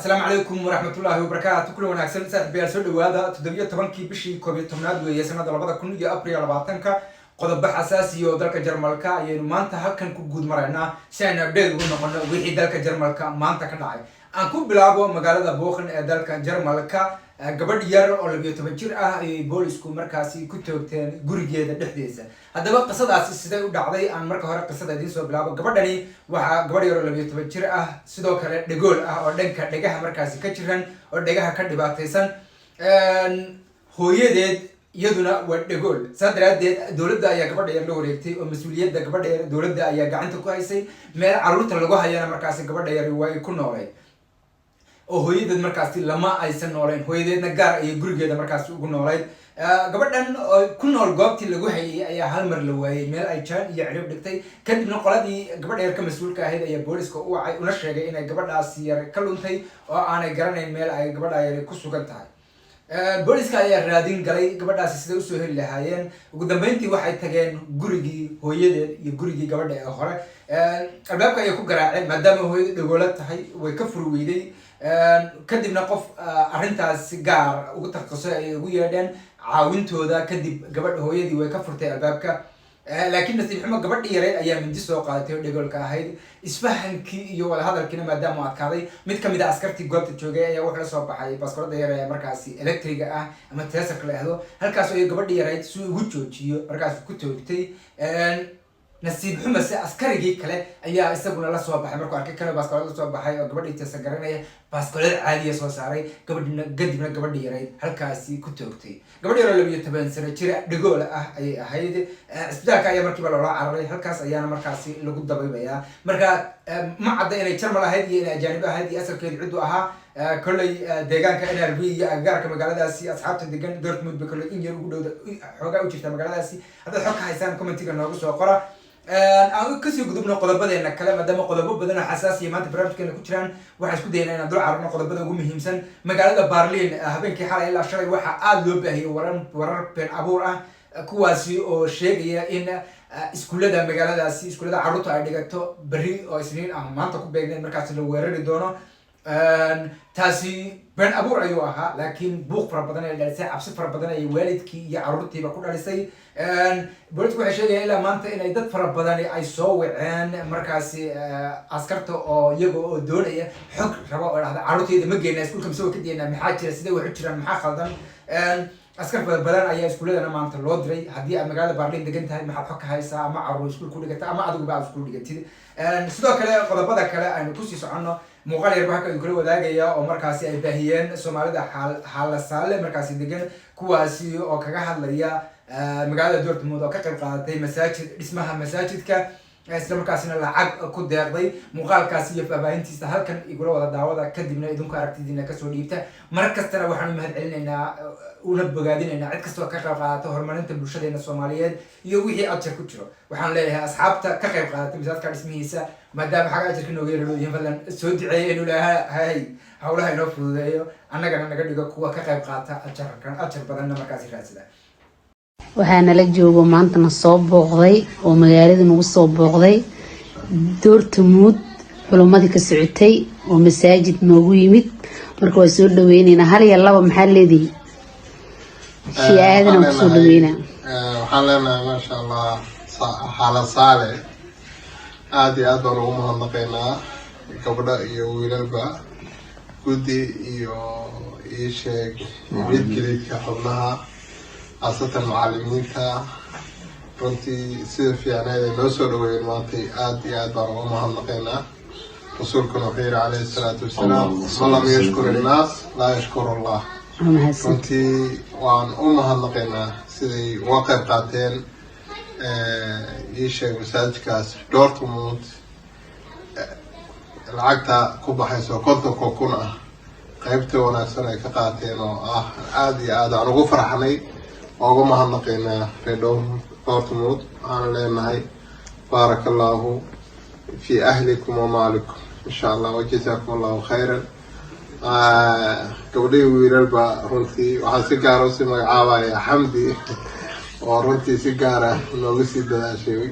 السلام عليكم ورحمة الله وبركاته. كل واحد أحسن ساعة بيرسل وهذا تدبير طبعا كي بشي كوبي تمناد ويسنا دلبا كل يا أبريل 20 قضب حساسي ودلك جرمالكا يعني ما أنت هكذا كوجود مرينا سنة بدل ونقولنا وحيد دلك جرمالكا ما أنت كناعي أنكم بلعبوا مقالة بوخن دلك جرمالكا قبل يار ولا بيتفجر بوليسكو مركزي كتبتين جورجيا دحديسة هذا بقى قصة أساس سيدا ودعضي عن مركز هرق قصة دين سو بلعبوا قبل دني قبل يار ولا بيتفجر سيدا كله دجول أردن كدجها مركزي كتيرن أردجها كدباتيسن هو يدد يدنا ودجول صدر دولة دا يا قبل يار لوريتي ومسؤولية دا قبل يار دولة دا يا قاعد تكويسي ما عروت اللقوها يا مركزي قبل يار ويكون نوري وهويدد markaasi lama aysan nooleen hooyadeedna gaar ay gurigeeda markaasi ugu nooleed gabadhan ku nool goobtii lagu hayay ayaa hal mar la waayay meel ay jaan iyo cirib dhigtay kadibna qoladii gabadha yar ka mas'uulka ahayd ayaa booliska u wacay una sheegay inay gabadhaasi yar ka luntay oo aanay garanayn meel ay gabadha yar ku sugan tahay booliska ayaa raadin galay gabadhaasi sida u soo heli lahaayeen ugu dambeyntii waxay tageen gurigii hooyadeed iyo gurigii gabadha ee hore albaabka ay ku garaaceen maadaama hooyadu dhagoolad tahay way ka furweyday kadibna qof arrintaas gaar ugu taqasay ay ugu yeedheen caawintooda kadib gabadha hooyadii way ka furtay albaabka laakiin nasiib xumo gabadhii yareed ayaa mindi soo qaadatay oo dhagoolka ahayd isfahankii iyo wada hadalkiina maadaama uu adkaaday mid kamid ah askartii goobta joogay ayaa wuxuu la soo baxay baaskoolada yar ee markaasi electriga ah ama teesarka la yidhaahdo halkaas oo gabadhii yareed si ugu joojiyo markaas ku toogtay nasiib xumo se askarigii kale ayaa isaguna la soo baxay markuu arkay kale baaskoolada soo baxay oo gabadhii teesar garanaya baaskoolada caadiya soo saaray kadibna gabadhii yareyd halkaasi ku toogtay gabadhii yaroo 12 sano jira dhagool ah ayay ahayd isbitaalka ayaa markiiba loola cararay halkaas ayaana markaasi lagu dabaybayaa marka ma cadda inay jarmal ahayd iyo inay ajaanib ahayd iyo asalkeedu cidu ahaa kolley deegaanka NRB iyo agagaarka magaaladaasi asxaabta degan Dortmund ba kolley in yar ugu dhowda xoogaa u jirta magaaladaasi haddaad xog ka haysaan commentiga noogu soo qora aan kasii gudubno qodobadeena kale maadaama qodobo badan oo xasaasiya maanta barnaamijkeena ku jiraan waxaan isku daynaa inaan dul cararno qodobada ugu muhiimsan magaalada Berlin habeenkii xalay ilaa shalay waxaa aad loo baahiyay warar been abuur ah kuwaasi oo sheegaya in iskuulada magaaladaasi iskuulada carruurta ay dhigato berri oo isniin ah maanta ku beegneen markaas la weerari doono taasi been abuur ayuu ahaa laakiin buuq fara badan ay dhalisay cabsi fara badan ay waalidkii iyo carruurtiiba ku dhalisay booliisku waxay sheegayaan ilaa maanta inay dad fara badan ay soo waceen markaasi askarta oo iyaga oo doonaya xog raba oo dhahda carruurtayda ma geynaa iskuulka mise waa ka deynaa maxaa jira sidee wax u jiraan maxaa khaldan askar badan ayaa iskuuladana maanta loo diray haddii aad magaalada Berlin degan tahay maxaad xog ka haysaa ama carruur iskuul ku dhigata ama adiguba aad iskuul dhigatid sidoo kale qodobada kale aynu kusii soconno muuqaal yar baa kala wadaagaya oo markaasi ay baahiyeen Soomaalida xaalasaale markaasi degan kuwaasi oo kaga hadlaya magaalada Dortmund oo ka qayb qaadatay dhismaha masaajidka isla markaasina lacag ku deeqday muuqaalkaasi iyo faahfaahintiisa halkan igula wada daawada kadibna idinku aragtidiina kasoo dhiibta mar kastana waxaan u mahadcelinaynaa una bogaadinaynaa cid kastoo ka qayb qaadata horumarinta bulshadeena Soomaaliyeed iyo wixii ajar ku jiro waxaan leeyahay asxaabta ka qayb qaadatay masaajidka dhismihiisa maadaama xaga ajarka nooga yeelayeen fadlan soo duceeyay inuu ilaahay hawlaha inoo fududeeyo annagana naga dhigo kuwa ka qayb qaata ajar badanna markaasi raadsada waxaana la joogo maantana soo booqday oo magaalada nagu soo booqday Dortmund culumadii ka socotay oo masaajid noogu yimid marka waa soo dhaweynayna hal iyo laba maxaa leedahay shiyaadana ku soo dhaweynaa waxaan leenahay maasha Allah xaala saale aad iyo aad baan ugu mahadnaqaynaa gabdha iyo wiilalba guddi iyo ii sheeg midkiidka xubnaha asatan macallimiinta runtii sida fiicneed ee loo soo dhaweeyay maantay aad iyo aad baan ugu mahadnaqaynaa rasuulkuna wuxuu yidhi calayhi salaatu wasalaam man lam yashkur innaas laa yashkuru allah runtii waan u mahadnaqaynaa siday uga qayb qaateen ii sheeg masaajidkaas Dortmund lacagta ku baxayso 50 kun ah qaybta wanaagsan ay ka qaateen oo ah aad iyo aad aan ugu farxanay ugu mahadnaqaynaa Dortmund aan leenahay barakallahu fi ahlikum wa malikum insha Allah wa jazakum Allahu khairan gabadhii wiilalba runtii waxaan si gaar ah u magacaabaya Xamdi oo runtii si gaar ah loogu sii dadaashay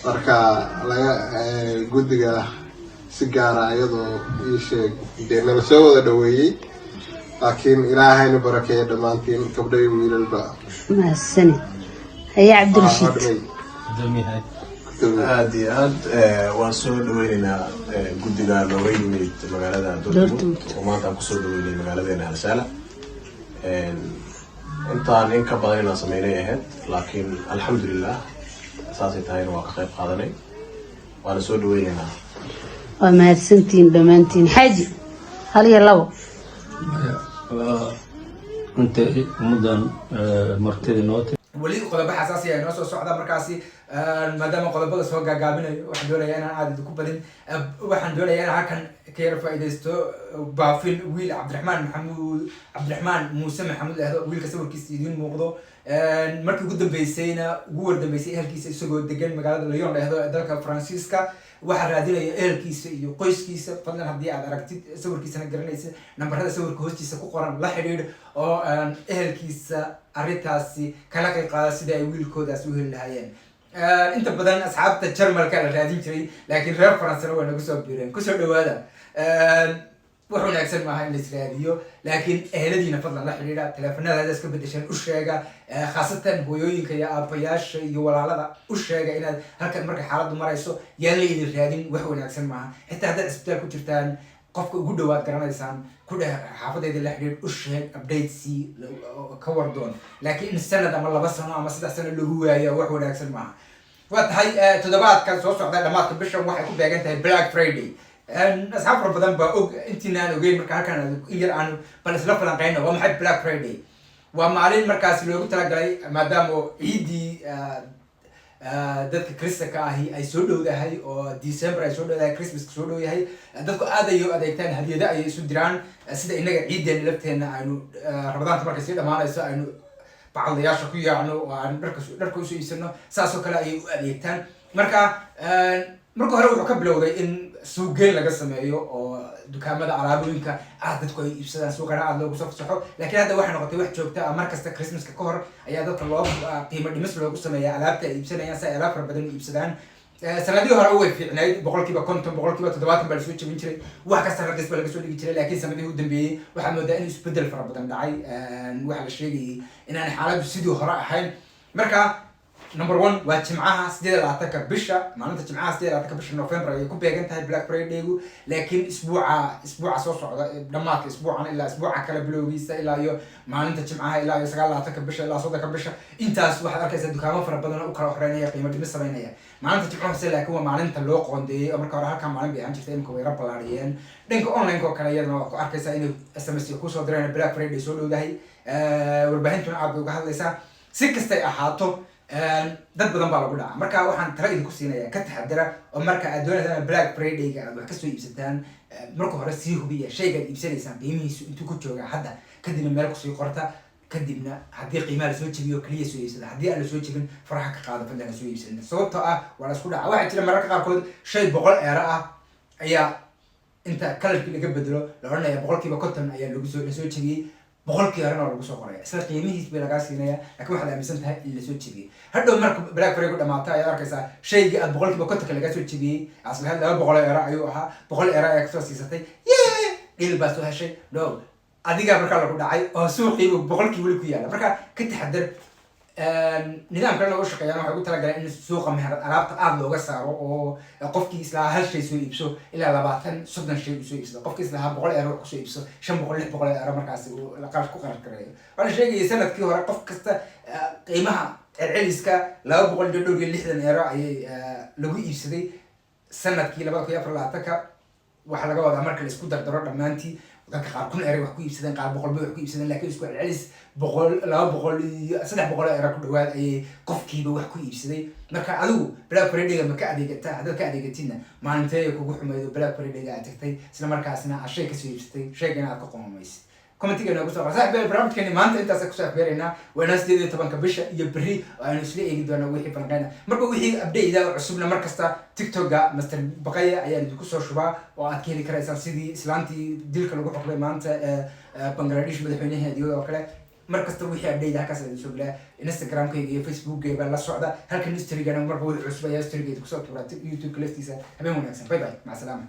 marka laga guddiga si gaara iyadoo ii sheeg dee nala soo wada dhaweeyey laakiin ilaahayna barakeeya dhammaantiin gabdho iyo wiilalba mahadsanid haya cabdirashiid aad iyo aad waan soo dhaweynaynaa guddiga nooga yimid magaalada Dortmund oo maanta aan kusoo dhaweynay magaaladeena Halshaala intaan in ka badan inaan sameynay ahayd laakiin alxamdulilah saasay tahayna waa ka qayb qaadanay waana soo dhaweynaynaa waa mahadsantiin dhammaantiin xaaji hal iyo labo انت مدن مرتدي نوتي weli qodobo xasaasi ah inoo soo socda markaasi maadaama qodobada soo gaagaabinayo waxaan doonayaa inaan aad ku badin waxaan doonayaa inaan halkan ka yara faa'iidaysto baafin wiil cabdiraxmaan muuse maxamuud ahdo wiilka sawirkiisa idiin muuqdo markii ugu wardambeysay ehelkiisa isagoo degan magaalada Lyon dhahdo ee dalka Faransiiska waxaa raadinaya ehelkiisa iyo qoyskiisa fadlan haddii aad aragtid sawirkiisana garanaysa nambarada sawirka hoostiisa ku qoran la xidhiidh oo ehelkiisa arrintaasi kala qayb qaada sida ay wiilkoodaas u heli lahaayeen inta badan asxaabta Jarmalka la raadin jiray laakiin reer Faransana waa nagu soo biireen kusoo dhawaada wax wanaagsan maaha in la israadiyo laakiin eheladiina fadlan la xidhiidha teleefanada iska bedeshan u sheega khaasatan hooyooyinka iyo aabayaasha iyo walaalada u sheega inaad halkan marka xaaladdu marayso yaan la idin raadin wax wanaagsan maaha xitaa haddaad isbitaal ku jirtaan qofka ugu dhawaad garanaysaan ku dheh xaafadeeda la xidhiidh u sheeg updatesi ka wardoon laakiin in sanad ama 2 sano ama 3 sano lagu waayo wax wanaagsan maaha waa tahay toddobaadkan soo socda dhamaadka bishan waxay ku beegan tahay Black Friday asxaab fara badan baa og intiina aan ogeyn marka halkan in yar aan bal isla falanqeyno waa maxay Black Friday waa maalin markaas loogu talagalay maadaama ciidii dadka Kristanka ahi ay soo dhowdahay oo December ay soo dhowdahay Christmas soo dhow yahay dadku aad ay u adeegtaan hadiyada ay isu diraan sida inaga ciideena lafteena aynu Ramadaanka markay sii dhamaanayso aynu bacdayaasha ku yaacno oo aan dharka u soo iibsano saasoo kale ay u adeegtaan marka hore wuxuu ka bilowday in suuqeen laga sameeyo oo dukaamada alaabooyinka dadku ay iibsadaan suuqana aad loogu soo fasaxo laakiin hadda waxay noqotay wax joogta ah markasta Christmaska ka hor ayaa dadka loo qiimo dhimis loogu sameeyaa alaabta ay iibsanayaan si ay alaab fara badan u iibsadaan sanadihii hore way fiicnayd 50% 70% baa la soo jebin jiray wax kasta raqiis baa laga soo dhigi jiray laakiin sanadihii u dambeeyay waxaa moodaa in isbedel fara badan dhacay waxa la sheegayay inaan xaaladdu sidii hore ahayn marka number 1 waa jimcaha 18 bisha maalinta jimcaha 18 bisha November ay ku beegan tahay Black Friday laakiin isbuuca soo socda dhamaadka isbuucan ilaa isbuuca kale bilowgiisa ilaa iyo maalinta jimcaha ilaa iyo 19 bisha ilaa 30 bisha intaas waxaad arkaysaa dukaamo fara badan oo kala horeynaya qiimo dhimis sameynaya maalinta jimcaha laakiin waa maalinta loo qoondeeyay oo marka hore halka maalin bay ahaan jirtay imka way rabalaariyeen dhanka online ko kale iyadana waa ku arkaysaa inay SMS ku soo direen Black Friday soo dhowdahay warbaahintu aad uga hadlaysaa si kastay ahaato dad badan baa lagu dhacaa marka waxaan tala idinku siinayaa ka taxadara oo marka aad doonaysaan Black Friday-ga aad wax ka soo iibsataan marka hore sii hubiya shayga aad iibsanaysaan qiimihiisu intuu ku joogaa hadda kadibna meel ku sii qorta kadibna haddii qiimaha la soo jebiyo kaliya soo iibsada haddii aan la soo jebin faraha ka qaado fadlan soo iibsada sababtoo ah waa la isku dhaca waxaa jira mararka qaarkood shay 100 euro ah ayaa inta kalarkii laga bedelo la oranayaa 50% ayaa la soo jebiyey 100 euro lagu soo qoray isla qiimihiis bay laga siinaya laakiin waxaad aaminsan tahay in la soo jebiyey hadhow marka Black Friday ku dhamaata ayaa arkaysaa shayga aad 100% laga soo jebiyey asla 200 euro ayuu ahaa 100 euro ayaa kasoo siisatay il baa soo heshay no adiga marka lagu dhacay oo suuqiiba 100 wali ku yaala marka ka taxadar nidaamkan lagu shaqeeyana waxa ugu talagalay in suuqa meherad alaabta aad looga saaro oo qofkii isla hal shay soo iibso ilaa 20 30 shay soo iibso qofkii isla 100 euro ku soo iibso 500 600 euro markaas uu la qarash ku qarar kareeyo waxaan sheegay sanadkii hore qof kasta qiimaha celceliska 260 euro ayay lagu iibsaday sanadkii 2024 waxa laga wadaa marka la isku dardaro dhamaantii dadka qaar kun euro wax ku iibsadeen qaar 100 wax ku iibsadeen laakiin isku celcelis 100 200 300 euro ku dhawaad ayay qofkiiba wax ku iibsaday marka adigu Black Friday ma ka adeegata hadda ka adeegatina maalintii kugu xumeeyo Black Friday aad tagtay isla markaasna ashay ka soo iibsatay shaygan aad ka qomamaysid commentiga nagu soo qor saaxiib barnaamijkani maanta intaas ku soo afbeerayna waa 18 bisha iyo bari aynu isla eegi doonaa wixii falanqeyna marba wixii update cusubna markasta TikTok-ga Master Baqaya ayaa idinku soo shubaa oo aad ka heli karaysaan sidii islaantii dilka lagu xukumay maanta Bangladesh madaxweynaheedii oo kale markasta wixii update halkaas idin soo galaa Instagram-kayga iyo Facebook-kayga la socda halkan history-gana marba wixii cusub ayaa history-ga idinku soo tuuraa YouTube laftiisa habeen wanaagsan bye bye mac salaama